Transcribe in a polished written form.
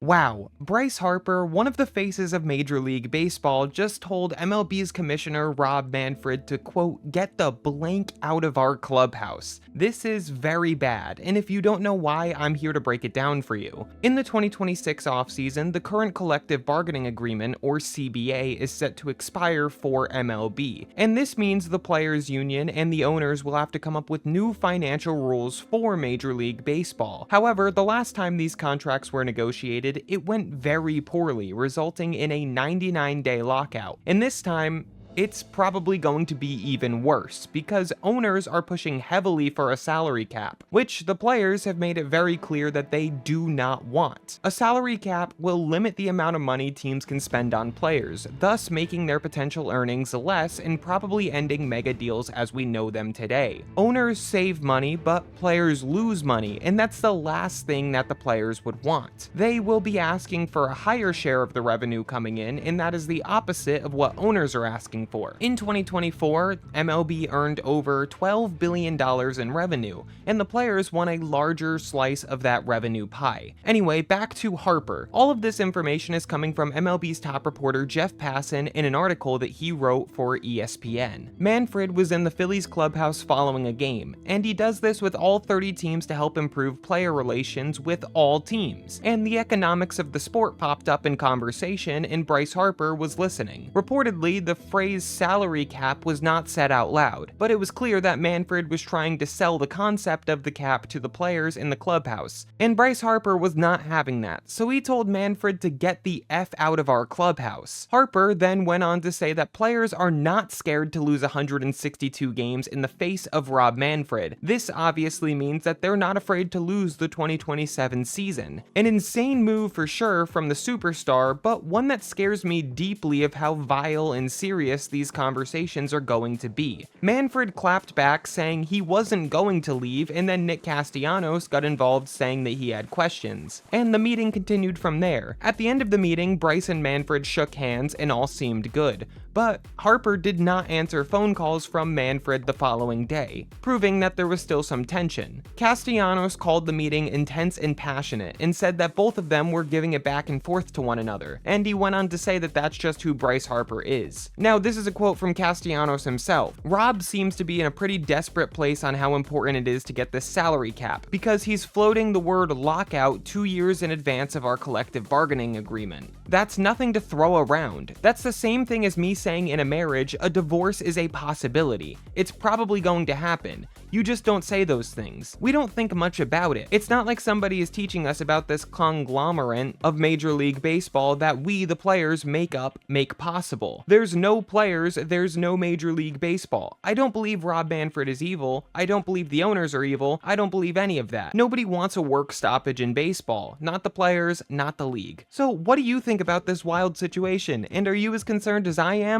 Wow, Bryce Harper, one of the faces of Major League Baseball, just told MLB's commissioner Rob Manfred to, quote, get the blank out of our clubhouse. This is very bad, and if you don't know why, I'm here to break it down for you. In the 2026 offseason, the current collective bargaining agreement, or CBA, is set to expire for MLB, and this means the players' union and the owners will have to come up with new financial rules for Major League Baseball. However, the last time these contracts were negotiated, it went very poorly, resulting in a 99-day lockout. And this time, it's probably going to be even worse, because owners are pushing heavily for a salary cap, which the players have made it very clear that they do not want. A salary cap will limit the amount of money teams can spend on players, thus making their potential earnings less and probably ending mega deals as we know them today. Owners save money, but players lose money, and that's the last thing that the players would want. They will be asking for a higher share of the revenue coming in, and that is the opposite of what owners are asking for. In 2024, MLB earned over $12 billion in revenue, and the players won a larger slice of that revenue pie. Anyway, back to Harper. All of this information is coming from MLB's top reporter Jeff Passan in an article that he wrote for ESPN. Manfred was in the Phillies clubhouse following a game, and he does this with all 30 teams to help improve player relations with all teams. And the economics of the sport popped up in conversation, and Bryce Harper was listening. Reportedly, the phrase salary cap was not said out loud, but it was clear that Manfred was trying to sell the concept of the cap to the players in the clubhouse, and Bryce Harper was not having that, so he told Manfred to get the F out of our clubhouse. Harper then went on to say that players are not scared to lose 162 games in the face of Rob Manfred. This obviously means that they're not afraid to lose the 2027 season. An insane move for sure from the superstar, but one that scares me deeply of how vile and serious these conversations are going to be. Manfred clapped back saying he wasn't going to leave, and then Nick Castellanos got involved saying that he had questions. And the meeting continued from there. At the end of the meeting, Bryce and Manfred shook hands and all seemed good. But Harper did not answer phone calls from Manfred the following day, proving that there was still some tension. Castellanos called the meeting intense and passionate and said that both of them were giving it back and forth to one another, and he went on to say that that's just who Bryce Harper is. Now, this is a quote from Castellanos himself. Rob seems to be in a pretty desperate place on how important it is to get this salary cap, because he's floating the word lockout 2 years in advance of our collective bargaining agreement. That's nothing to throw around. That's the same thing as me saying in a marriage, a divorce is a possibility. It's probably going to happen. You just don't say those things. We don't think much about it. It's not like somebody is teaching us about this conglomerate of Major League Baseball that we, the players, make possible. There's no players, there's no Major League Baseball. I don't believe Rob Manfred is evil. I don't believe the owners are evil. I don't believe any of that. Nobody wants a work stoppage in baseball. Not the players, not the league. So what do you think about this wild situation? And are you as concerned as I am?